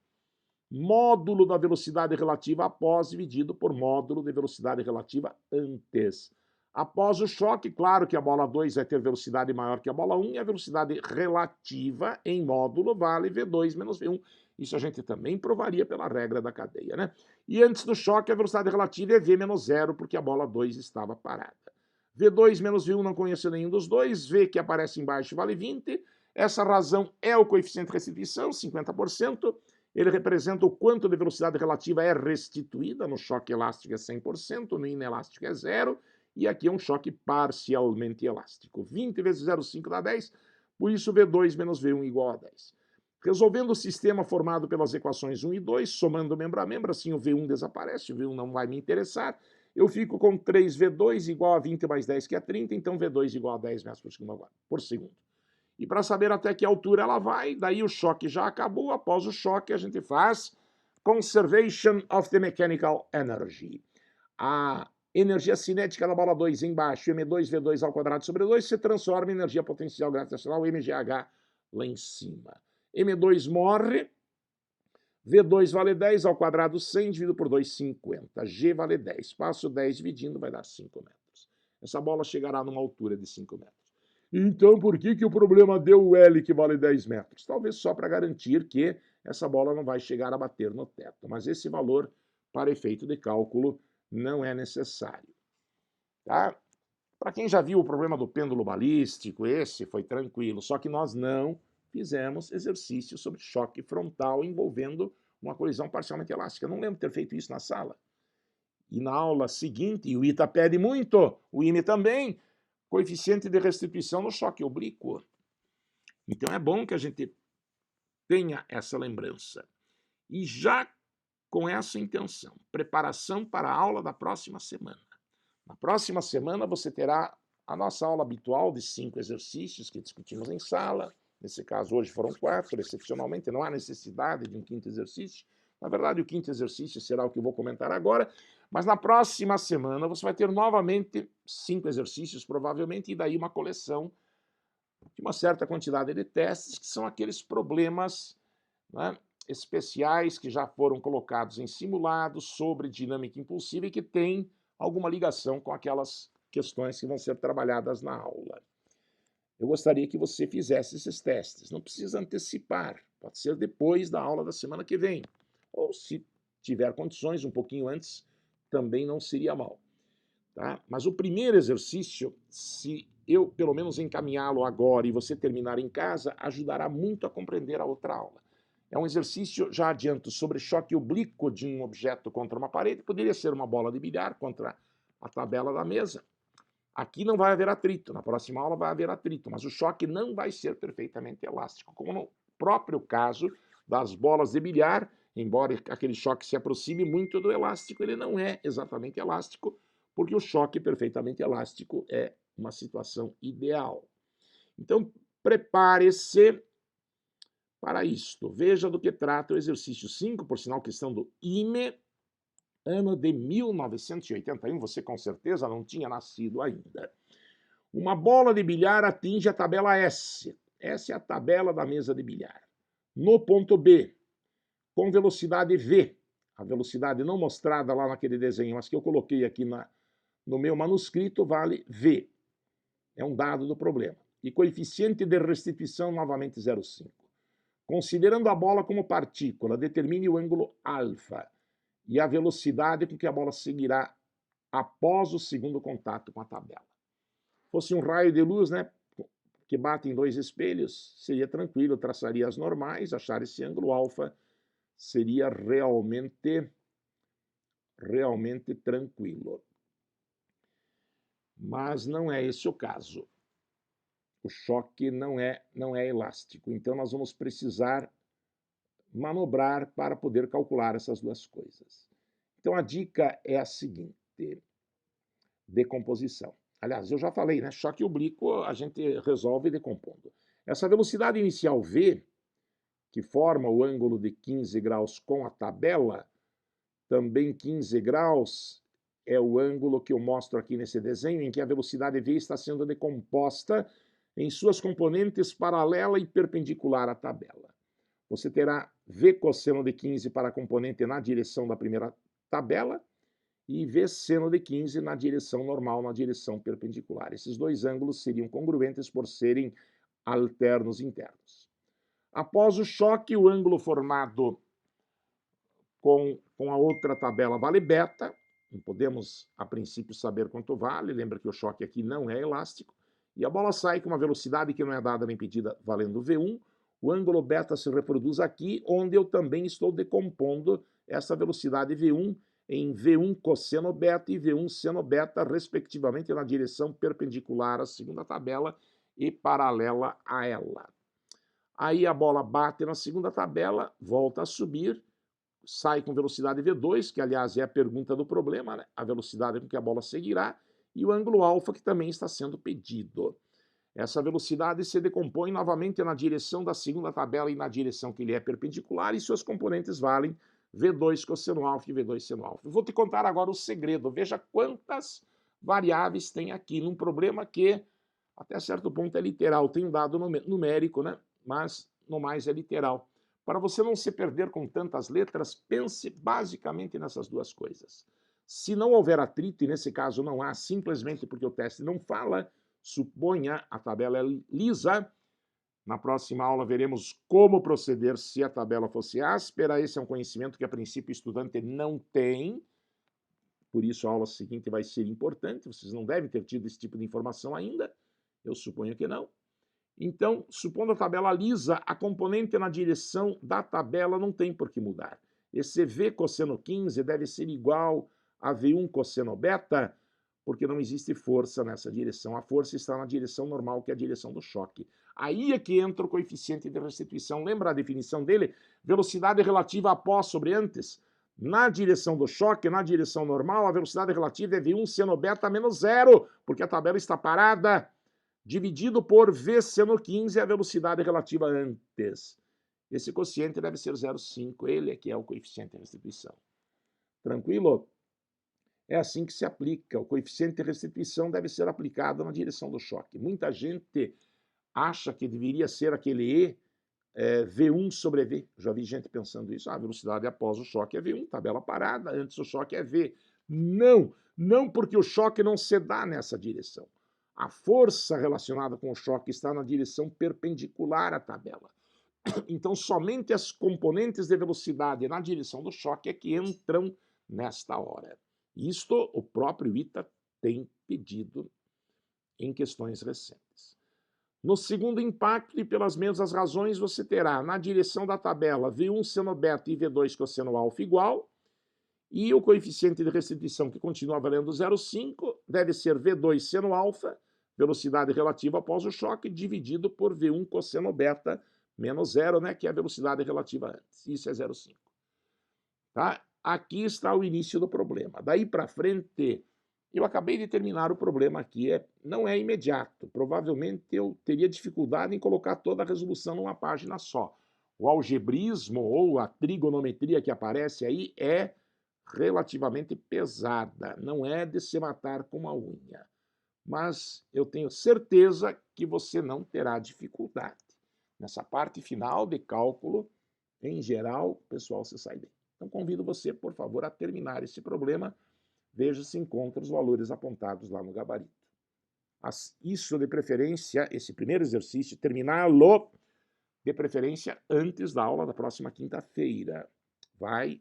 Módulo da velocidade relativa após dividido por módulo de velocidade relativa antes. Após o choque, claro que a bola 2 vai ter velocidade maior que a bola 1 e a velocidade relativa em módulo vale V2 menos V1. Isso a gente também provaria pela regra da cadeia, né? E antes do choque, a velocidade relativa é V menos 0, porque a bola 2 estava parada. V2 menos V1 não conheço nenhum dos dois, V que aparece embaixo vale 20. Essa razão é o coeficiente de restituição, 50%. Ele representa o quanto de velocidade relativa é restituída. No choque elástico é 100%, no inelástico é 0. E aqui é um choque parcialmente elástico. 20 vezes 0,5 dá 10, por isso V2 menos V1 igual a 10. Resolvendo o sistema formado pelas equações 1 e 2, somando membro a membro, assim o V1 desaparece, o V1 não vai me interessar. Eu fico com 3V2 igual a 20 mais 10, que é 30, então V2 igual a 10 metros por segundo. E para saber até que altura ela vai, daí o choque já acabou, após o choque a gente faz Conservation of the Mechanical Energy. A energia cinética da bola 2 embaixo, M2V2 ao quadrado sobre 2, se transforma em energia potencial gravitacional, MGH, lá em cima. M2 morre, V2 vale 10 ao quadrado 100 dividido por 2, 50. G vale 10. Passo 10 dividindo, vai dar 5 metros. Essa bola chegará numa altura de 5 metros. Então, por que o problema deu o L que vale 10 metros? Talvez só para garantir que essa bola não vai chegar a bater no teto. Mas esse valor, para efeito de cálculo, não é necessário. Tá? Para quem já viu o problema do pêndulo balístico, esse foi tranquilo, só que nós não fizemos exercício sobre choque frontal envolvendo uma colisão parcialmente elástica. Eu não lembro de ter feito isso na sala. E na aula seguinte, e o ITA pede muito, o IME também, coeficiente de restituição no choque oblíquo. Então é bom que a gente tenha essa lembrança. E já com essa intenção, preparação para a aula da próxima semana. Na próxima semana você terá a nossa aula habitual de 5 exercícios que discutimos em sala. Nesse caso, hoje foram 4, excepcionalmente, não há necessidade de um 5º exercício. Na verdade, o 5º exercício será o que eu vou comentar agora, mas na próxima semana você vai ter novamente 5 exercícios, provavelmente, e daí uma coleção de uma certa quantidade de testes, que são aqueles problemas, né, especiais que já foram colocados em simulados sobre dinâmica impulsiva e que têm alguma ligação com aquelas questões que vão ser trabalhadas na aula. Eu gostaria que você fizesse esses testes. Não precisa antecipar, pode ser depois da aula da semana que vem. Ou, se tiver condições, um pouquinho antes, também não seria mal. Tá? Mas o primeiro exercício, se eu pelo menos encaminhá-lo agora e você terminar em casa, ajudará muito a compreender a outra aula. É um exercício, já adianto, sobre choque oblíquo de um objeto contra uma parede. Poderia ser uma bola de bilhar contra a tabela da mesa. Aqui não vai haver atrito, na próxima aula vai haver atrito, mas o choque não vai ser perfeitamente elástico, como no próprio caso das bolas de bilhar, embora aquele choque se aproxime muito do elástico, ele não é exatamente elástico, porque o choque perfeitamente elástico é uma situação ideal. Então, prepare-se para isto. Veja do que trata o exercício 5, por sinal, questão do IME, ano de 1981, você com certeza não tinha nascido ainda. Uma bola de bilhar atinge a tabela S. Essa é a tabela da mesa de bilhar. No ponto B, com velocidade V, a velocidade não mostrada lá naquele desenho, mas que eu coloquei aqui no meu manuscrito, vale V. É um dado do problema. E coeficiente de restituição, novamente 0,5. Considerando a bola como partícula, determine o ângulo alfa e a velocidade com que a bola seguirá após o segundo contato com a tabela. Fosse um raio de luz, né, que bate em 2 espelhos, seria tranquilo, traçaria as normais, achar esse ângulo alfa seria realmente tranquilo. Mas não é esse o caso. O choque não é elástico. Então, nós vamos precisar manobrar para poder calcular essas duas coisas. Então, a dica é a seguinte: decomposição. Aliás, eu já falei, né? Choque oblíquo a gente resolve decompondo. Essa velocidade inicial V, que forma o ângulo de 15 graus com a tabela, também 15 graus é o ângulo que eu mostro aqui nesse desenho, em que a velocidade V está sendo decomposta em suas componentes paralela e perpendicular à tabela. Você terá V cosseno de 15 para a componente na direção da primeira tabela e V seno de 15 na direção normal, na direção perpendicular. Esses dois ângulos seriam congruentes por serem alternos internos. Após o choque, o ângulo formado com a outra tabela vale beta. Não podemos, a princípio, saber quanto vale. Lembra que o choque aqui não é elástico. E a bola sai com uma velocidade que não é dada nem pedida, valendo V1. O ângulo beta se reproduz aqui, onde eu também estou decompondo essa velocidade V1 em V1 cosseno beta e V1 seno beta, respectivamente, na direção perpendicular à segunda tabela e paralela a ela. Aí a bola bate na segunda tabela, volta a subir, sai com velocidade V2, que aliás é a pergunta do problema, né? A velocidade com que a bola seguirá, e o ângulo alfa, que também está sendo pedido. Essa velocidade se decompõe novamente na direção da segunda tabela e na direção que lhe é perpendicular, e suas componentes valem V2 cosseno alfa e V2 seno alfa. Vou te contar agora o segredo. Veja quantas variáveis tem aqui num problema que, até certo ponto, é literal. Tem um dado numérico, né? Mas, no mais, é literal. Para você não se perder com tantas letras, pense basicamente nessas duas coisas. Se não houver atrito, e nesse caso não há, simplesmente porque o teste não fala, suponha a tabela é lisa. Na próxima aula veremos como proceder se a tabela fosse áspera. Esse é um conhecimento que, a princípio, o estudante não tem. Por isso, a aula seguinte vai ser importante. Vocês não devem ter tido esse tipo de informação ainda. Eu suponho que não. Então, supondo a tabela lisa, a componente na direção da tabela não tem por que mudar. Esse V cosseno 15 deve ser igual a V1 cosseno beta, porque não existe força nessa direção. A força está na direção normal, que é a direção do choque. Aí é que entra o coeficiente de restituição. Lembra a definição dele? Velocidade relativa após sobre antes. Na direção do choque, na direção normal, a velocidade relativa é V1 seno beta menos zero, porque a tabela está parada, dividido por V seno 15, a velocidade relativa antes. Esse quociente deve ser 0,5, ele é que é o coeficiente de restituição. Tranquilo? É assim que se aplica. O coeficiente de restituição deve ser aplicado na direção do choque. Muita gente acha que deveria ser aquele V1 sobre V. Já vi gente pensando isso. A velocidade após o choque é V1, tabela parada, antes do choque é V. Não porque o choque não se dá nessa direção. A força relacionada com o choque está na direção perpendicular à tabela. Então, somente as componentes de velocidade na direção do choque é que entram nesta hora. Isto o próprio ITA tem pedido em questões recentes. No segundo impacto, e pelas mesmas razões, você terá na direção da tabela V1 seno beta e V2 cosseno alfa igual, e o coeficiente de restituição, que continua valendo 0,5, deve ser V2 seno alfa, velocidade relativa após o choque, dividido por V1 cosseno beta menos zero, né, que é a velocidade relativa antes. Isso é 0,5. Tá? Aqui está o início do problema. Daí para frente, eu acabei de terminar o problema aqui. Não é imediato. Provavelmente eu teria dificuldade em colocar toda a resolução numa página só. O algebrismo ou a trigonometria que aparece aí é relativamente pesada. Não é de se matar com uma unha. Mas eu tenho certeza que você não terá dificuldade. Nessa parte final de cálculo, em geral, o pessoal se sai bem. Então, convido você, por favor, a terminar esse problema. Veja se encontra os valores apontados lá no gabarito. Isso, de preferência, esse primeiro exercício, terminá-lo, de preferência, antes da aula da próxima quinta-feira. Vai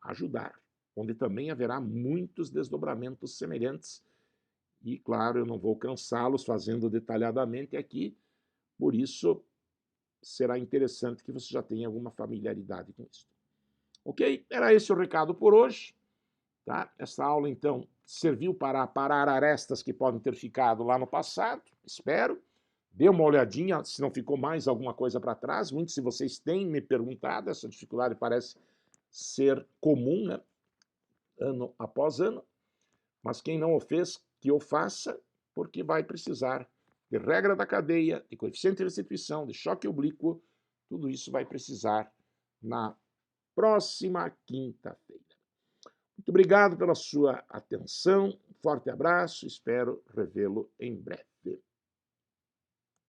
ajudar, onde também haverá muitos desdobramentos semelhantes. E, claro, eu não vou cansá-los fazendo detalhadamente aqui, por isso será interessante que você já tenha alguma familiaridade com isso. Ok? Era esse o recado por hoje. Tá? Essa aula, então, serviu para parar arestas que podem ter ficado lá no passado, espero. Dê uma olhadinha se não ficou mais alguma coisa para trás. Muitos de vocês têm me perguntado, essa dificuldade parece ser comum, né? Ano após ano. Mas quem não o fez, que o faça, porque vai precisar de regra da cadeia, de coeficiente de restituição, de choque oblíquo, tudo isso vai precisar na próxima quinta-feira. Muito obrigado pela sua atenção, um forte abraço, espero revê-lo em breve.